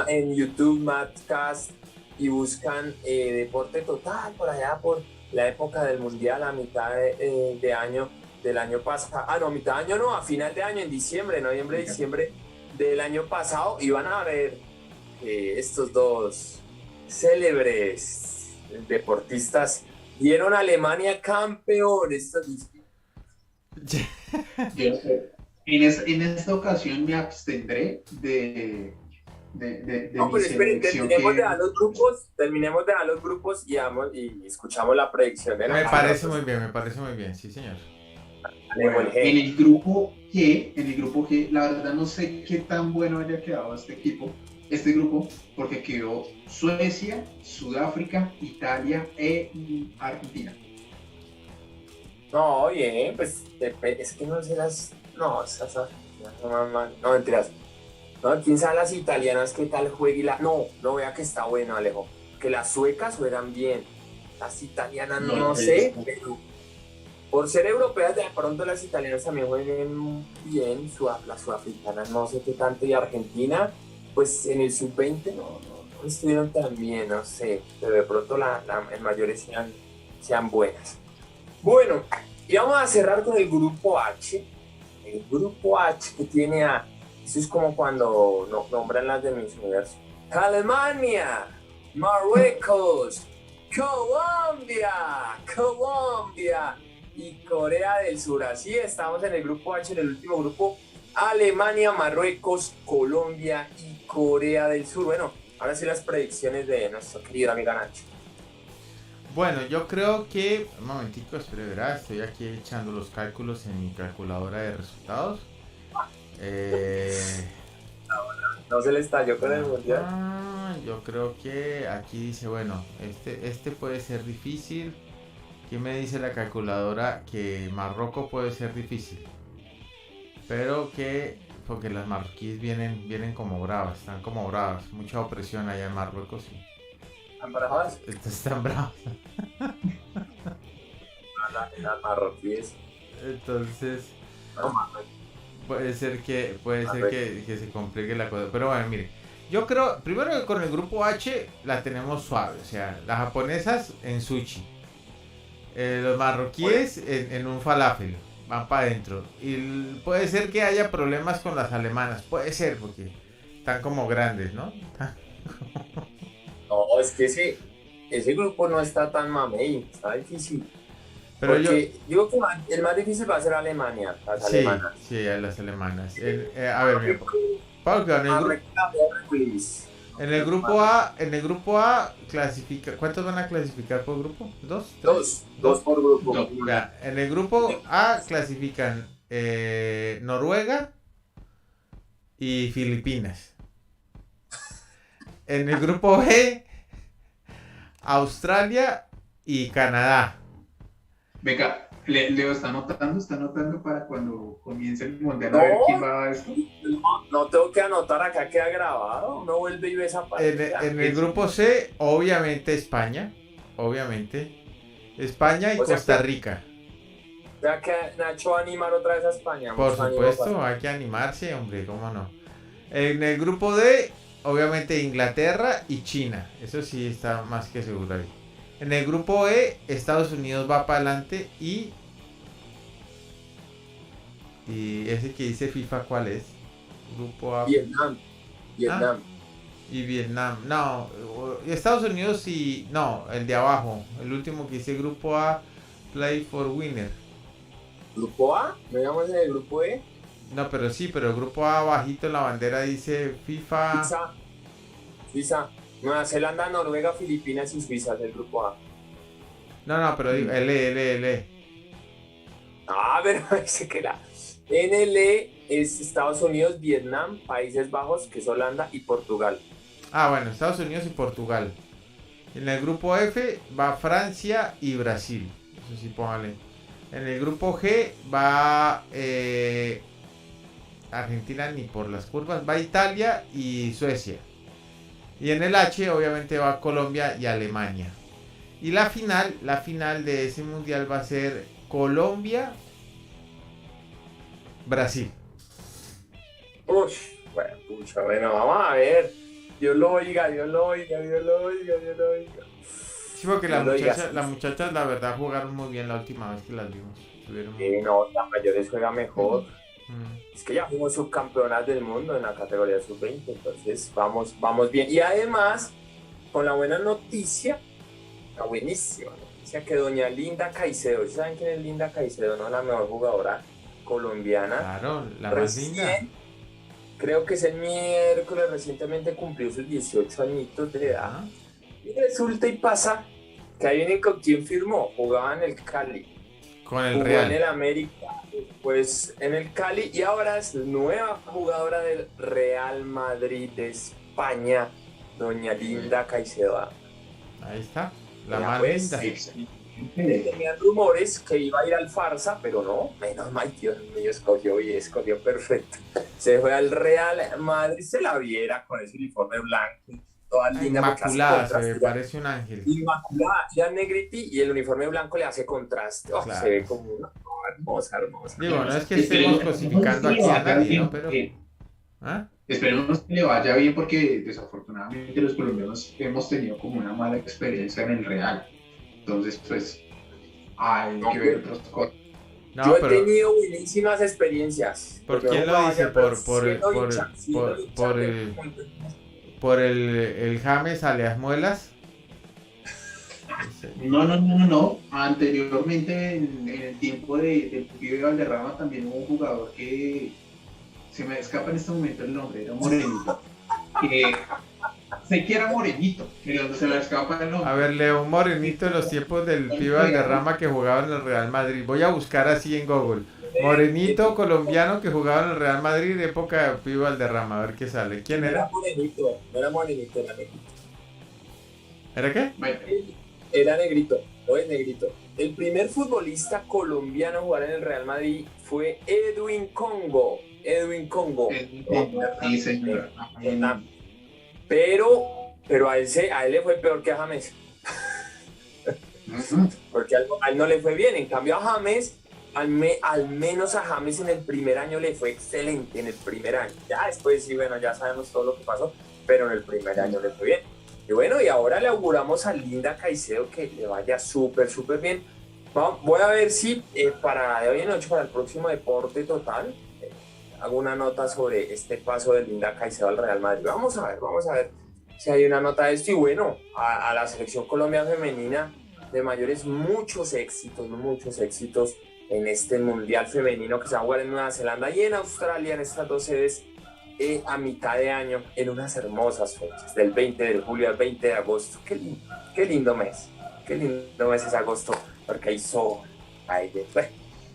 en YouTube Madcast y buscan Deporte Total por allá por la época del Mundial, a mitad de año del año pasado. Mitad de año no, a final de año, en diciembre, noviembre, diciembre del año pasado, y van a ver estos dos célebres deportistas dieron a Alemania campeón. En esta ocasión me abstendré de no, pero esperen, terminemos de dar los grupos y escuchamos la predicción de la Me parece muy bien, sí, señor. Bueno, en el grupo G, la verdad no sé qué tan bueno haya quedado este grupo, porque quedó Suecia, Sudáfrica, Italia e Argentina. No, bien, pues es que no sé las... No, no, mentiras. No, quién sabe las italianas qué tal juega no, vea que está bueno, Alejo. Que las suecas juegan bien. Las italianas no sé, pero por ser europeas, de pronto las italianas también juegan bien. Las sudafricanas no sé qué tanto, y Argentina, pues en el sub-20 no estuvieron tan bien, no sé, pero de pronto en mayores sean buenas. Bueno, y vamos a cerrar con el grupo H. El grupo H, que tiene eso es como cuando nombran las de Miss Universo: Alemania, Marruecos, Colombia y Corea del Sur. Así estamos en el grupo H, en el último grupo: Alemania, Marruecos, Colombia y Corea del Sur. Bueno, ahora sí las predicciones de nuestro querido amigo Nacho. Bueno, yo creo que... Un momentico, espere, verá, estoy aquí echando los cálculos en mi calculadora de resultados. No se le estalló con el mundial. Yo creo que aquí dice, bueno, este puede ser difícil. Aquí me dice la calculadora que Marruecos puede ser difícil, pero porque las marroquíes vienen como bravas, están como bravas, mucha opresión allá en Marruecos. ¿Están bravas? Están bravas. Las marroquíes. Entonces puede ser que se complique la cosa, pero bueno, mire, yo creo primero que con el grupo H la tenemos suave, o sea, las japonesas en sushi, los marroquíes en un falafel, van para adentro, y puede ser que haya problemas con las alemanas, puede ser, porque están como grandes, ¿no? No, es que sí, ese grupo no está tan mamey, está difícil. Pero Porque yo creo que el más difícil va a ser Alemania, las alemanas. Sí, a las alemanas. A ver, mira, Pablo, que en el grupo A clasifica. ¿Cuántos van a clasificar por grupo? ¿Dos? ¿Tres? Dos por grupo. No. Ya, en el grupo A clasifican Noruega y Filipinas. En el grupo B, Australia y Canadá. Venga, Leo está anotando para cuando comience el mundial a ver quién va a esto. No tengo que anotar, acá queda grabado, no vuelve y ve esa parte. En el grupo C, obviamente España, España y Costa Rica. Ya que Nacho va a animar otra vez a España. Por supuesto, hay que animarse, hombre, cómo no. En el grupo D, obviamente Inglaterra y China, eso sí está más que seguro ahí. En el grupo E, Estados Unidos va para adelante y ese que dice FIFA, ¿cuál es? Grupo A. Vietnam. Y Vietnam. No, Estados Unidos y... No, el de abajo. El último que dice grupo A, Play for Winner. ¿Grupo A? ¿No llamamos en el grupo E? No, pero sí, pero el grupo A bajito en la bandera dice FIFA... Suiza. Nueva Zelanda, Noruega, Filipinas y Suiza es el grupo A. No, pero digo, L. Ah, pero dice que la... En el E es Estados Unidos, Vietnam, Países Bajos, que es Holanda y Portugal. Ah, bueno, Estados Unidos y Portugal. En el grupo F va Francia y Brasil. Eso sí, póngale. En el grupo G va Argentina ni por las curvas. Va Italia y Suecia. Y en el H obviamente va Colombia y Alemania. Y la final de ese mundial va a ser Colombia, Brasil. Uy, bueno, vamos a ver. Dios lo oiga. Sí, porque las muchachas la verdad jugaron muy bien la última vez que las vimos. No, las mayores juegan mejor. Es que ya fuimos subcampeonas del mundo en la categoría sub-20, entonces vamos bien. Y además, con la buena noticia, la buenísima noticia, que doña Linda Caicedo, ¿saben quién es Linda Caicedo? ¿No? La mejor jugadora colombiana. Claro, la más linda. Creo que es el miércoles, recientemente cumplió sus 18 añitos de edad. Y resulta y pasa que ahí viene con quién firmó, jugaba en el Cali. Con el Real. En el América, pues en el Cali, y ahora es nueva jugadora del Real Madrid de España, doña Linda Caicedo. Ahí está, la más linda. Tenían rumores que iba a ir al Farsa, pero no, menos mal, Dios mío, escogió perfecto. Se fue al Real Madrid, se la viera con ese uniforme blanco. Toda linda, inmaculada, se parece un ángel. Inmaculada, ya negriti y el uniforme blanco le hace contraste. Claro. Se ve como una hermosa. Digo, no es que estemos cosificando aquí a nadie, ¿no? Pero... Esperemos que le vaya bien porque desafortunadamente los colombianos hemos tenido como una mala experiencia en el Real. Entonces, pues, hay que ver otras cosas. No, yo he tenido buenísimas experiencias. ¿Por quién lo dice? ¿Por el James alias Muelas? No. Anteriormente, en el tiempo del pibe Valderrama, también hubo un jugador que se me escapa en este momento el nombre, era Morenito. Sé que era Morenito, pero se me escapa el nombre. A ver, Leo, un Morenito en los tiempos del pibe Valderrama que jugaba en el Real Madrid. Voy a buscar así en Google. Morenito colombiano que jugaba en el Real Madrid, época de pibe Valderrama, a ver qué sale. ¿Quién era? No era Morenito, era negrito. ¿Era qué? Era negrito, no es negrito. El primer futbolista colombiano a jugar en el Real Madrid fue Edwin Congo. Sí, señor. Pero a él le fue peor que a James. Porque a él no le fue bien. En cambio a James, al menos a James en el primer año le fue excelente, en el primer año. Ya después sí, bueno, ya sabemos todo lo que pasó, pero en el primer año le fue bien. Y bueno, y ahora le auguramos a Linda Caicedo que le vaya súper bien. Voy a ver si para de hoy en noche, para el próximo Deporte Total, hago una nota sobre este paso de Linda Caicedo al Real Madrid. Vamos a ver. si hay una nota de esto. Y bueno, a la selección Colombia femenina de mayores, muchos éxitos en este mundial femenino que se va a jugar en Nueva Zelanda y en Australia, en estas dos sedes, a mitad de año, en unas hermosas fechas, del 20 de julio al 20 de agosto. Qué lindo mes es agosto, porque hay sol,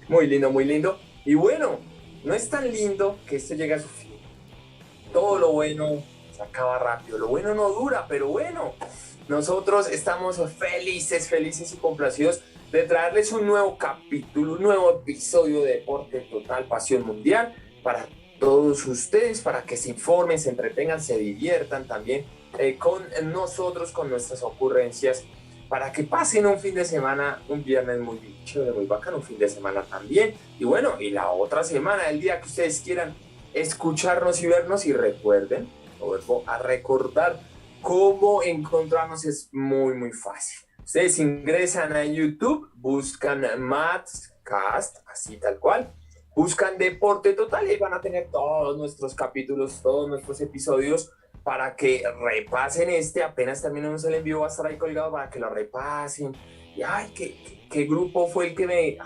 muy lindo. Y bueno, no es tan lindo que esto llegue a su fin. Todo lo bueno se acaba rápido, lo bueno no dura, pero bueno, nosotros estamos felices y complacidos de traerles un nuevo capítulo, un nuevo episodio de Deporte Total Pasión Mundial para todos ustedes, para que se informen, se entretengan, se diviertan también con nosotros, con nuestras ocurrencias, para que pasen un fin de semana, un viernes muy chévere, muy bacano, un fin de semana también. Y bueno, y la otra semana, el día que ustedes quieran escucharnos y vernos, y recuerden, lo vuelvo a recordar, cómo encontrarnos es muy fácil. Ustedes ingresan a YouTube, buscan Madscast, así tal cual, buscan Deporte Total y van a tener todos nuestros capítulos, todos nuestros episodios para que repasen apenas terminemos el envío va a estar ahí colgado para que lo repasen. Y ay, ¿qué grupo fue el que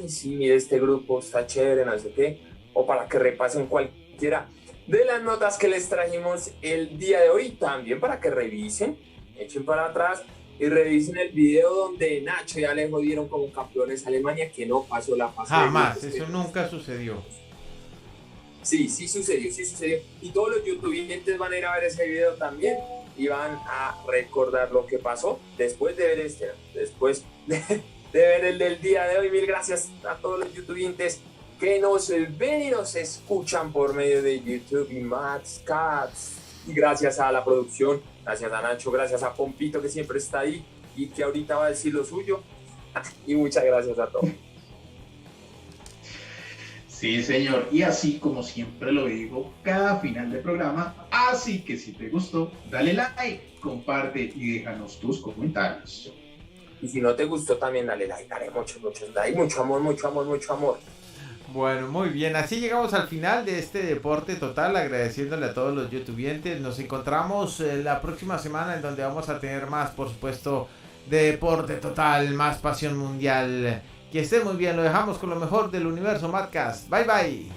sí, mire, este grupo está chévere, no sé qué, o para que repasen cualquiera de las notas que les trajimos el día de hoy, también para que revisen, echen para atrás y revisen el video donde Nacho y Alejo dieron como campeones a Alemania, que no pasó la fase. Jamás, eso nunca sucedió. Sí sucedió. Y todos los youtubers van a ir a ver ese video también y van a recordar lo que pasó después de ver después de ver el del día de hoy. Mil gracias a todos los youtubers que nos ven y nos escuchan por medio de YouTube y Madscast. Y gracias a la producción, gracias a Nacho, gracias a Pompito que siempre está ahí y que ahorita va a decir lo suyo. Y muchas gracias a todos. Sí, señor. Y así como siempre lo digo, cada final de programa. Así que si te gustó, dale like, comparte y déjanos tus comentarios. Y si no te gustó también dale like, dale mucho like, mucho amor. Bueno, muy bien, así llegamos al final de este Deporte Total, agradeciéndole a todos los youtubers. Nos encontramos la próxima semana en donde vamos a tener más, por supuesto, de Deporte Total, más pasión mundial. Que esté muy bien, lo dejamos con lo mejor del universo Madscast. Bye.